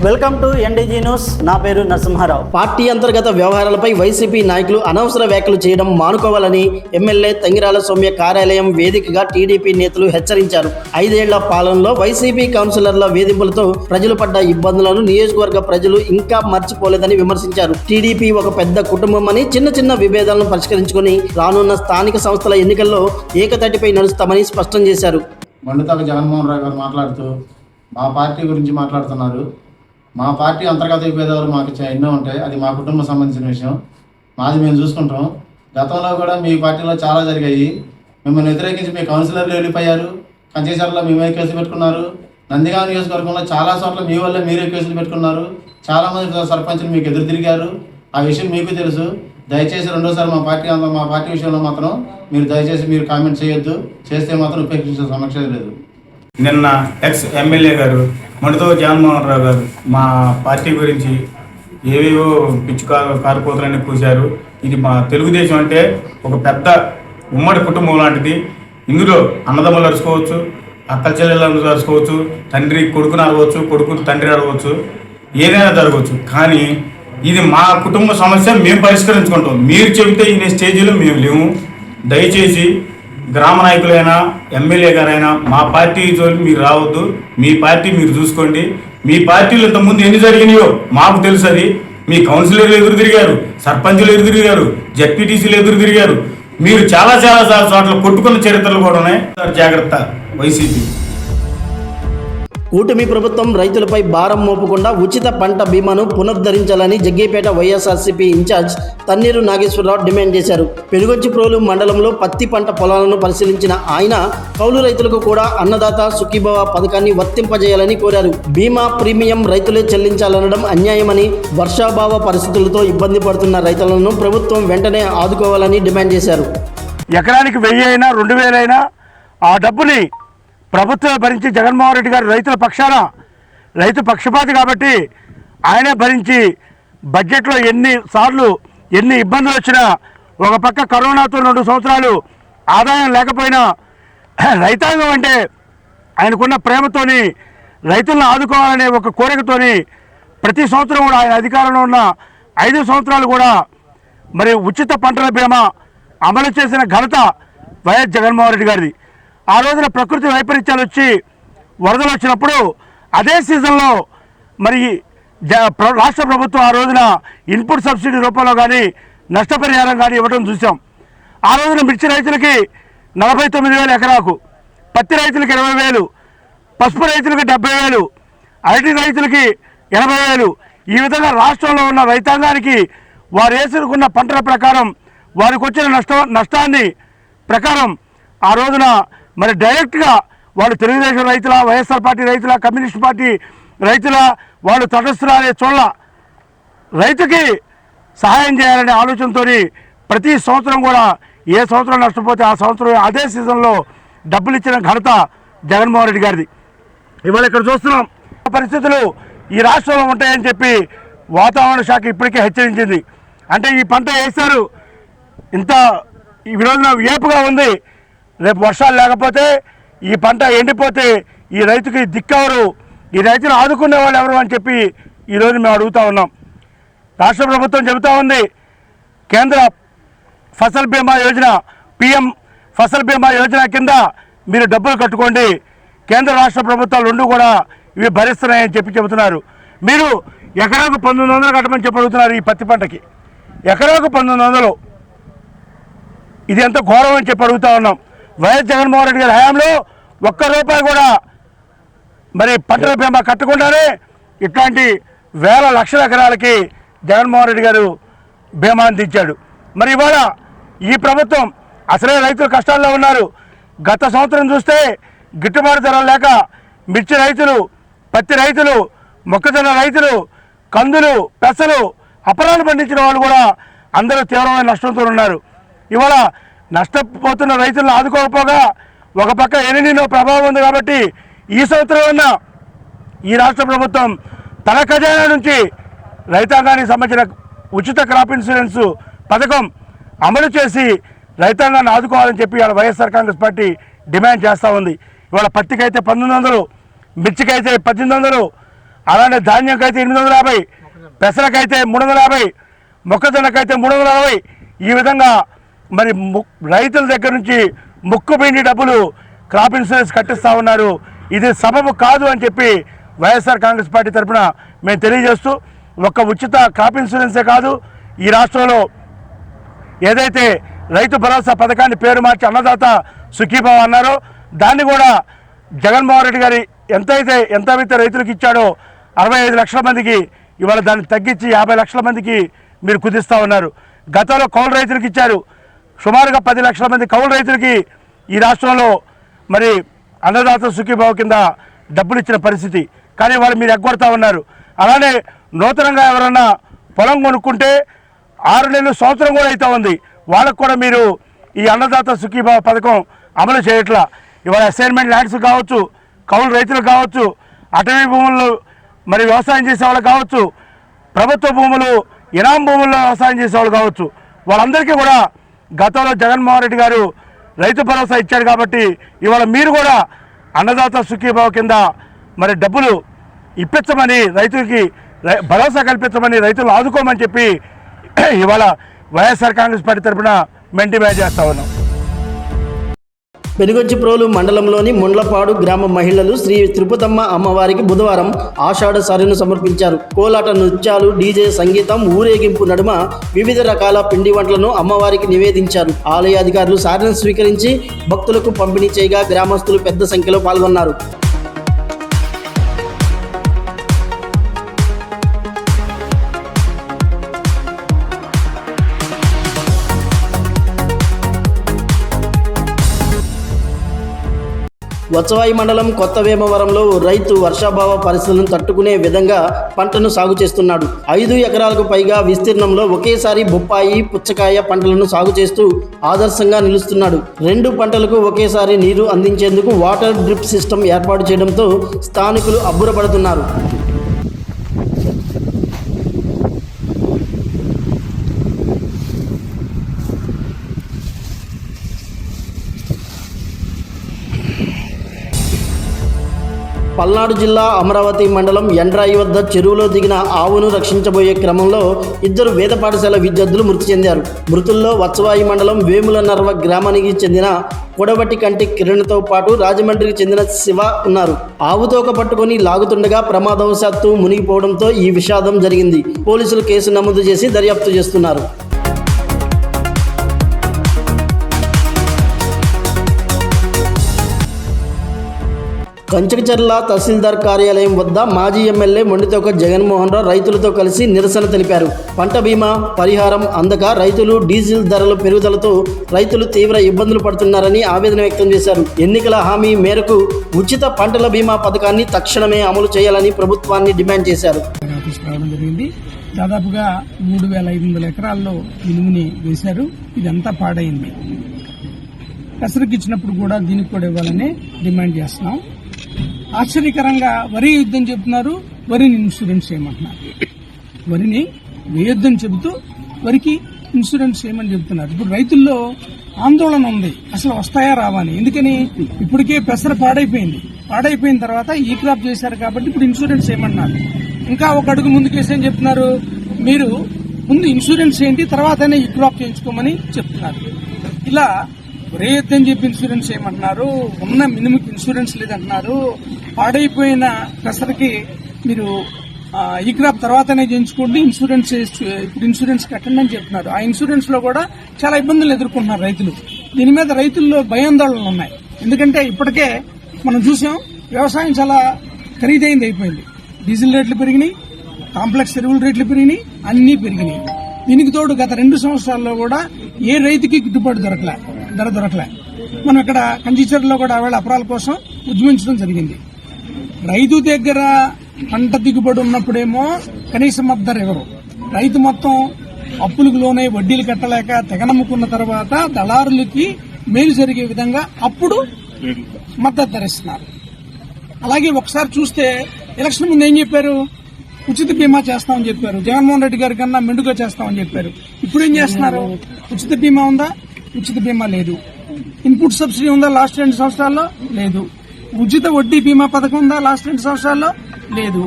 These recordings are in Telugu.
Welcome to ఎన్డీజీ news. నా పేరు నరసింహారావు. పార్టీ అంతర్గత వ్యవహారాలపై వైసీపీ నాయకులు అనవసర వ్యాఖ్యలు చేయడం మానుకోవాలని ఎమ్మెల్యే తంగిరాల సౌమ్య కార్యాలయం వేదికగా టీడీపీ నేతలు హెచ్చరించారు. 5 ఏళ్ల పాలనలో వైసీపీ కౌన్సిలర్ల వేధింపులతో ప్రజలు పడ్డ ఇబ్బందులను నియోజకవర్గ ప్రజలు ఇంకా మర్చిపోలేదని విమర్శించారు. టీడీపీ ఒక పెద్ద కుటుంబం అని చిన్న చిన్న విభేదాలను పరిష్కరించుకొని రానున్న స్థానిక సంస్థల ఎన్నికల్లో ఏకతాటిపై నడుస్తామని స్పష్టం చేశారు. మండుతాక జగన్మోహన్ రావు గారు మాట్లాడుతూ మా పార్టీ గురించి మాట్లాడుతున్నారు. మా పార్టీ అంతర్గత విభేదాలు మాకు ఎన్నో ఉంటాయి, అది మా కుటుంబం సంబంధించిన విషయం, మాది మేము చూసుకుంటాం. గతంలో కూడా మీ పార్టీలో చాలా జరిగాయి. మిమ్మల్ని వ్యతిరేకించి మీ కౌన్సిలర్లు వెళ్ళిపోయారు. కంచేశ్వరంలో మేమే కేసులు పెట్టుకున్నారు. నందిగామ నియోజకవర్గంలో చాలా చోట్ల మీ వల్ల మీరే కేసులు పెట్టుకున్నారు. చాలామంది సర్పంచులు మీకు ఎదురు తిరిగారు. ఆ విషయం మీకు తెలుసు. దయచేసి రెండోసారి మా పార్టీ విషయంలో మాత్రం మీరు దయచేసి మీరు కామెంట్ చేయొద్దు. చేస్తే మాత్రం ఉపేక్షించే సమస్య లేదు. నిన్న ఎక్స్ ఎమ్మెల్యే గారు మండుతో జగన్మోహన్ రావు గారు మా పార్టీ గురించి ఏవేవో పిచ్చి కారుపోతలన్నీ కూశారు. ఇది మా తెలుగుదేశం అంటే ఒక పెద్ద ఉమ్మడి కుటుంబం లాంటిది. ఇందులో అన్నదమ్ములు అరుచుకోవచ్చు, అక్క చెల్లెళ్ళు అరుచుకోవచ్చు, తండ్రి కొడుకుని అడగవచ్చు, కొడుకుని తండ్రి అడగవచ్చు, ఏదైనా జరగవచ్చు. కానీ ఇది మా కుటుంబ సమస్య, మేము పరిష్కరించుకుంటాం. మీరు చెబితే ఈ స్టేజీలో మేము లేము. దయచేసి గ్రామ నాయకులైనా ఎమ్మెల్యే గారైనా మా పార్టీ జోలి మీరు రావద్దు. మీ పార్టీ మీరు చూసుకోండి. మీ పార్టీలో ఇంతకుముందు ఎన్ని జరిగినాయో మాకు తెలుసు. అది మీ కౌన్సిలర్లు ఎదురు తిరిగారు, సర్పంచులు ఎదురు తిరిగారు, జెడ్పీటీసీలు ఎదురు తిరిగారు. మీరు చాలా చోట్ల కొట్టుకున్న చరిత్రలు కూడా ఉన్నాయి. జాగ్రత్త వైసీపీ. కూటమి ప్రభుత్వం రైతులపై భారం మోపకుండా ఉచిత పంట బీమాను పునరుద్ధరించాలని జగ్గేపేట వైఎస్ఆర్సీపీ ఇన్ఛార్జ్ తన్నీరు నాగేశ్వరరావు డిమాండ్ చేశారు. పెనుగొచ్చిప్రోలు మండలంలో పత్తి పంట పొలాలను పరిశీలించిన ఆయన కౌలు రైతులకు కూడా అన్నదాత సుఖీభవ పథకాన్ని వర్తింపజేయాలని కోరారు. బీమా ప్రీమియం రైతులే చెల్లించాలనడం అన్యాయమని, వర్షాభావ పరిస్థితులతో ఇబ్బంది పడుతున్న రైతులను ప్రభుత్వం వెంటనే ఆదుకోవాలని డిమాండ్ చేశారు. ఎకరానికి 1000 అయినా 2000 అయినా ఆ డబ్బుని ప్రభుత్వం భరించి జగన్మోహన్ రెడ్డి గారు రైతుల పక్షాన, రైతు పక్షపాతి కాబట్టి ఆయనే భరించి బడ్జెట్లో ఎన్ని ఇబ్బందులు వచ్చినా, ఒక పక్క కరోనాతో 2 సంవత్సరాలు ఆదాయం లేకపోయినా రైతాంగం అంటే ఆయనకున్న ప్రేమతోని రైతులను ఆదుకోవాలనే ఒక కోరికతోని ప్రతి సంవత్సరం కూడా ఆయన అధికారంలో ఉన్న 5 సంవత్సరాలు కూడా మరి ఉచిత పంటల బీమా అమలు చేసిన ఘనత వైఎస్ జగన్మోహన్ రెడ్డి గారిది. ఆ రోజున ప్రకృతి వైపరీత్యాలు వచ్చి వరదలు వచ్చినప్పుడు అదే సీజన్లో మరి రాష్ట్ర ప్రభుత్వం ఆ రోజున ఇన్పుట్ సబ్సిడీ రూపంలో కానీ నష్టపరిహారం కానీ ఇవ్వడం చూసాం. ఆ రోజున మిర్చి రైతులకి 49,000 ఎకరాకు, పత్తి రైతులకి 20,000, పసుపు రైతులకి 70,000, అరటి రైతులకి 80,000. ఈ విధంగా రాష్ట్రంలో ఉన్న రైతాంగానికి వారు వేసుకున్న పంటల ప్రకారం వారికి వచ్చిన నష్టాన్ని ప్రకారం ఆ రోజున మరి డైరెక్ట్గా వాళ్ళు తెలుగుదేశం రైతుల, వైఎస్ఆర్ పార్టీ రైతుల, కమ్యూనిస్ట్ పార్టీ రైతుల, వాళ్ళు తటస్థుల అనే చోళ్ళ రైతుకి సహాయం చేయాలనే ఆలోచనతో ప్రతి సంవత్సరం కూడా ఏ సంవత్సరం నష్టపోతే ఆ సంవత్సరం అదే సీజన్లో డబ్బులు ఇచ్చిన ఘనత జగన్మోహన్ రెడ్డి గారిది. ఇవాళ ఇక్కడ చూస్తున్నాం పరిస్థితులు ఈ రాష్ట్రంలో ఉంటాయని చెప్పి వాతావరణ శాఖ ఇప్పటికే హెచ్చరించింది. అంటే ఈ పంట వేశారు, ఇంత ఈ రోజున ఏపుగా ఉంది, రేపు వర్షాలు లేకపోతే ఈ పంట ఎండిపోతే ఈ రైతుకి దిక్కెవరు, ఈ రైతును ఆదుకునే వాళ్ళు ఎవరు అని చెప్పి ఈరోజు మేము అడుగుతూ ఉన్నాం. రాష్ట్ర ప్రభుత్వం చెబుతూ ఉంది కేంద్ర ఫసల్ బీమా యోజన, పిఎం ఫసల్ బీమా యోజన కింద మీరు డబ్బులు కట్టుకోండి, కేంద్ర రాష్ట్ర ప్రభుత్వాలు 2 కూడా ఇవి భరిస్తున్నాయని చెబుతున్నారు. మీరు ఎకరాకు 1900 కట్టమని చెప్పి అడుగుతున్నారు. ఈ పత్తి పంటకి ఎకరాకు 1900, ఇది ఎంత ఘోరం అని చెప్పి అడుగుతూ ఉన్నాం. వైఎస్ జగన్మోహన్ రెడ్డి గారి హయాంలో ₹1 కూడా మరి పంటల బీమా కట్టకుండానే ఇట్లాంటి వేల లక్షల ఎకరాలకి జగన్మోహన్ రెడ్డి గారు బీమా అందించాడు. మరి ఇవాళ ఈ ప్రభుత్వం అసలే రైతులు కష్టాల్లో ఉన్నారు. గత సంవత్సరం చూస్తే గిట్టుబాటు ధర లేక మిర్చి రైతులు, పత్తి రైతులు, మొక్కజొన్న రైతులు, కందులు, పెసలు, అపరాలు పండించిన వాళ్ళు కూడా అందరూ తీవ్రమైన నష్టంతో ఉన్నారు. ఇవాళ నష్టపోతున్న రైతులను ఆదుకోకపోగా ఒక పక్క ఎనినో ప్రభావం ఉంది కాబట్టి ఈ సంవత్సరం అన్న ఈ రాష్ట్ర ప్రభుత్వం తన ఖజానా నుంచి రైతాంగానికి సంబంధించిన ఉచిత క్రాప్ ఇన్సూరెన్స్ పథకం అమలు చేసి రైతాంగాన్ని ఆదుకోవాలని చెప్పి ఇవాళ వైఎస్ఆర్ కాంగ్రెస్ పార్టీ డిమాండ్ చేస్తూ ఉంది. ఇవాళ పత్తికైతే 1900, మిర్చికైతే 1800, అలానే ధాన్యంకైతే 850, పెసరకైతే 350, మొక్కజొన్నకైతే 360. ఈ విధంగా మరి రైతుల దగ్గర నుంచి ముక్కుపిండి డబ్బులు క్రాప్ ఇన్సూరెన్స్ కట్టిస్తూ ఉన్నారు. ఇది సబబు కాదు అని చెప్పి వైఎస్ఆర్ కాంగ్రెస్ పార్టీ తరఫున మేము తెలియజేస్తూ, ఒక్క ఉచిత క్రాప్ ఇన్సూరెన్సే కాదు, ఈ రాష్ట్రంలో ఏదైతే రైతు భరోసా పథకాన్ని పేరు మార్చి అన్నదాత సుఖీభావ అన్నారో దాన్ని కూడా జగన్మోహన్ రెడ్డి గారి ఎంతైతే రైతులకు ఇచ్చాడో 65 లక్షల మందికి ఇవాళ దాన్ని తగ్గించి 50 లక్షల మందికి మీరు కుదిస్తూ ఉన్నారు. గతంలో కౌలు రైతులకు ఇచ్చారు, సుమారుగా 10 లక్షల మంది కౌలు రైతులకి ఈ రాష్ట్రంలో మరి అన్నదాత సుఖీభావ కింద డబ్బులు ఇచ్చిన పరిస్థితి. కానీ వాళ్ళు మీరు ఎగ్గొడతా ఉన్నారు. అలానే నూతనంగా ఎవరన్నా పొలం కొనుక్కుంటే 6 నెలలు, సంవత్సరం కూడా అవుతా ఉంది, వాళ్ళకు కూడా మీరు ఈ అన్నదాత సుఖీభావ పథకం అమలు చేయట్లా. ఇవాళ అసైన్మెంట్ ల్యాండ్స్ కావచ్చు, కౌలు రైతులు కావచ్చు, అటవీ భూములు మరి వ్యవసాయం చేసే వాళ్ళు కావచ్చు, ప్రభుత్వ భూములు ఇనాం భూముల్లో వ్యవసాయం చేసేవాళ్ళు కావచ్చు, వాళ్ళందరికీ కూడా గతంలో జగన్మోహన్ రెడ్డి గారు రైతు భరోసా ఇచ్చాడు. కాబట్టి ఇవాళ మీరు కూడా అన్నదాత సుఖీభావ కింద మరి డబ్బులు ఇప్పించమని, రైతులకి భరోసా కల్పించమని, రైతులు ఆదుకోమని చెప్పి ఇవాళ వైఎస్ఆర్ కాంగ్రెస్ పార్టీ తరఫున మేము డిమాండ్ చేస్తా ఉన్నాం. పెనుగొచ్చిప్రోలు మండలంలోని ముండ్లపాడు గ్రామ మహిళలు శ్రీ తిరుపతమ్మ అమ్మవారికి బుధవారం ఆషాఢ సారెను సమర్పించారు. కోలాట నృత్యాలు, డీజే సంగీతం, ఊరేగింపు నడుమ వివిధ రకాల పిండి వంటలను అమ్మవారికి నివేదించారు. ఆలయ అధికారులు సారెను స్వీకరించి భక్తులకు పంపిణీ చేయగా గ్రామస్తులు పెద్ద సంఖ్యలో పాల్గొన్నారు. వత్సవాయి మండలం కొత్త వేమవరంలో రైతు వర్షాభావ పరిస్థితులను తట్టుకునే విధంగా పంటను సాగు చేస్తున్నాడు. 5 ఎకరాలకు పైగా విస్తీర్ణంలో ఒకేసారి బొప్పాయి, పుచ్చకాయ పంటలను సాగు చేస్తూ ఆదర్శంగా నిలుస్తున్నాడు. 2 పంటలకు ఒకేసారి నీరు అందించేందుకు వాటర్ డ్రిప్ సిస్టమ్ ఏర్పాటు చేయడంతో స్థానికులు అబ్బురపడుతున్నారు. పల్నాడు జిల్లా అమరావతి మండలం ఎండ్రాయి వద్ద చెరువులో దిగిన ఆవును రక్షించబోయే క్రమంలో 2 వేద పాఠశాల విద్యార్థులు మృతి చెందారు. మృతుల్లో వత్సవాయి మండలం వేముల నర్వ గ్రామానికి చెందిన కొడవటి కంటి కిరణ్తో పాటు రాజమండ్రికి చెందిన శివ ఉన్నారు. ఆవుతోక పట్టుకొని లాగుతుండగా ప్రమాదవశాత్తు మునిగిపోవడంతో ఈ విషాదం జరిగింది. పోలీసులు కేసు నమోదు చేసి దర్యాప్తు చేస్తున్నారు. కంచకచర్ల తహసీల్దార్ కార్యాలయం వద్ద మాజీ ఎమ్మెల్యే మొండితోక జగన్మోహన్ రావు రైతులతో కలిసి నిరసన తెలిపారు. పంట బీమా పరిహారం అందక రైతులు, డీజిల్ ధరల పెరుగుదలతో రైతులు తీవ్ర ఇబ్బందులు పడుతున్నారని ఆవేదన వ్యక్తం చేశారు. ఎన్నికల హామీ మేరకు ఉచిత పంటల బీమా పథకాన్ని తక్షణమే అమలు చేయాలని ప్రభుత్వాన్ని డిమాండ్ చేశారు. దాదాపుగా 3,500 ఎకరాల్లో మినుముని వేశారు. ఇదంతా పాడైంది. పెసరకు ఇచ్చినప్పుడు కూడా దీనికి కూడా ఇవ్వాలని డిమాండ్ చేస్తున్నాం. ఆశ్చర్యకరంగా వరి యుద్ధం చెబుతున్నారు, వరిని ఇన్సూరెన్స్ చేయమంటున్నారు. వరిని వేయొద్దని చెబుతూ వరికి ఇన్సూరెన్స్ చేయమని చెబుతున్నారు. ఇప్పుడు రైతుల్లో ఆందోళన ఉంది, అసలు వస్తాయా రావని. ఎందుకని ఇప్పటికే పెసర పాడైపోయిన తర్వాత ఈ క్రాప్ చేశారు కాబట్టి ఇప్పుడు ఇన్సూరెన్స్ చేయమన్నారు. ఇంకా ఒక అడుగు ముందుకేసని చెప్తున్నారు, మీరు ముందు ఇన్సూరెన్స్ ఏంటి తర్వాతనే ఈ క్రాప్ చేయించుకోమని చెప్తున్నారు. ఇలా రేయొద్దని చెప్పి ఇన్సూరెన్స్ చేయమంటున్నారు, ఉన్న మినిమం ఇన్సూరెన్స్ లేదంటున్నారు. పాడైపోయిన పెసరకి మీరు ఈ క్రాప్ తర్వాతనే చేయించుకోండి, ఇప్పుడు ఇన్సూరెన్స్ కట్టండి అని చెప్తున్నారు. ఆ ఇన్సూరెన్స్ లో కూడా చాలా ఇబ్బందులు ఎదుర్కొంటున్నారు రైతులు. దీని మీద రైతుల్లో భయాందోళనలు ఉన్నాయి. ఎందుకంటే ఇప్పటికే మనం చూసాం, వ్యవసాయం చాలా ఖరీదైంది అయిపోయింది. డీజిల్ రేట్లు పెరిగినాయి, కాంప్లెక్స్ ఎరువుల రేట్లు పెరిగినాయి, అన్నీ పెరిగినాయి. దీనికి తోడు గత 2 సంవత్సరాల్లో కూడా ఏ రైతుకి గిట్టుబాటు ధర దొరకలే. మనం ఇక్కడ కంచిచర్లో కూడా ఆవేళ అపరాల కోసం ఉద్యమించడం జరిగింది. రైతు దగ్గర పంట దిగుబడి ఉన్నప్పుడేమో కనీసం మద్దతు ఇవ్వరు. రైతు మొత్తం అప్పులకు లోనే వడ్డీలు కట్టలేక తెగనమ్ముకున్న తర్వాత దళారులకి మేలు జరిగే విధంగా అప్పుడు మద్దతు ధర ఇస్తున్నారు. అలాగే ఒకసారి చూస్తే ఎలక్షన్ ముందు ఏం చెప్పారు, ఉచిత బీమా చేస్తామని చెప్పారు. జగన్మోహన్ రెడ్డి గారి కన్నా మెండుగా చేస్తామని చెప్పారు. ఇప్పుడు ఏం చేస్తున్నారు, ఉచిత బీమా ఉందా, ఉచిత బీమా లేదు. ఇన్పుట్ సబ్సిడీ ఉందా లాస్ట్ 2 సంవత్సరాల్లో లేదు. ఉచిత వడ్డీ బీమా పథకం ఉందా లాస్ట్ 2 సంవత్సరాల్లో లేదు.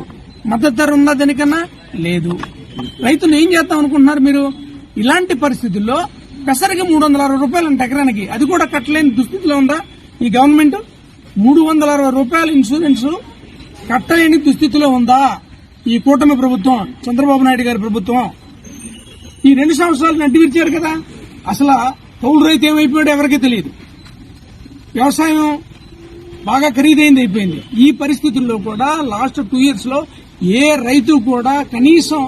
మద్దతు ధర ఉందా దీనికన్నా? లేదు. రైతులు ఏం చేద్దాం అనుకుంటున్నారు మీరు? ఇలాంటి పరిస్థితుల్లో పెసరకి 360 రూపాయలు అంటే ఎకరానికి, అది కూడా కట్టలేని దుస్థితిలో ఉందా ఈ గవర్నమెంట్? 360 రూపాయల ఇన్సూరెన్స్ కట్టలేని దుస్థితిలో ఉందా ఈ కూటమి ప్రభుత్వం, చంద్రబాబు నాయుడు గారి ప్రభుత్వం? ఈ 2 సంవత్సరాలు నడ్డివిచ్చారు కదా. అసలు కౌలు రైతు ఏమైపోయాడో ఎవరికీ తెలియదు. వ్యవసాయం బాగా ఖరీదైంది అయిపోయింది. ఈ పరిస్థితుల్లో కూడా లాస్ట్ 2 years లో ఏ రైతు కూడా కనీసం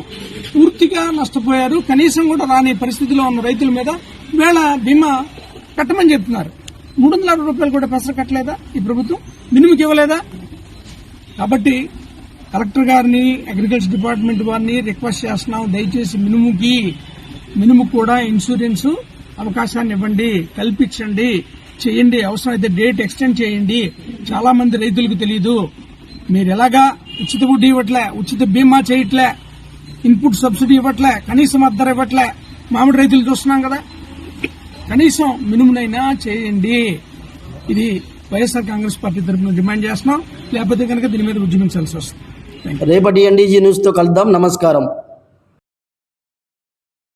పూర్తిగా నష్టపోయారు. కనీసం కూడా రాని పరిస్థితిలో ఉన్న రైతుల మీద వేళ బీమా కట్టమని చెప్తున్నారు. 360 రూపాయలు కూడా పెసర కట్టలేదా ఈ ప్రభుత్వం? మినిముకి ఇవ్వలేదా? కాబట్టి కలెక్టర్ గారిని, అగ్రికల్చర్ డిపార్ట్మెంట్ వారిని రిక్వెస్ట్ చేస్తున్నాం, దయచేసి మినుము కూడా ఇన్సూరెన్స్ అవకాశాన్ని ఇవ్వండి, కల్పించండి, చేయండి. అవసరమైతే డేట్ ఎక్స్టెండ్ చేయండి. చాలా మంది రైతులకు తెలియదు. మీరు ఎలాగా ఉచిత వడ్డీ ఇవ్వట్లే, ఉచిత బీమా చేయట్లే, ఇన్పుట్ సబ్సిడీ ఇవ్వట్లే, కనీసం మద్దతు ధర ఇవ్వట్లే. మామిడి రైతులు చూస్తున్నాం కదా. కనీసం మినుమునైనా చేయండి. ఇది వైఎస్ఆర్ కాంగ్రెస్ పార్టీ తరఫున డిమాండ్ చేస్తున్నాం. లేకపోతే కనుక దీని మీద ఉద్యమించాల్సి వస్తుంది. రేపటి ఎన్డీజీ న్యూస్తో కలుద్దాం. నమస్కారం.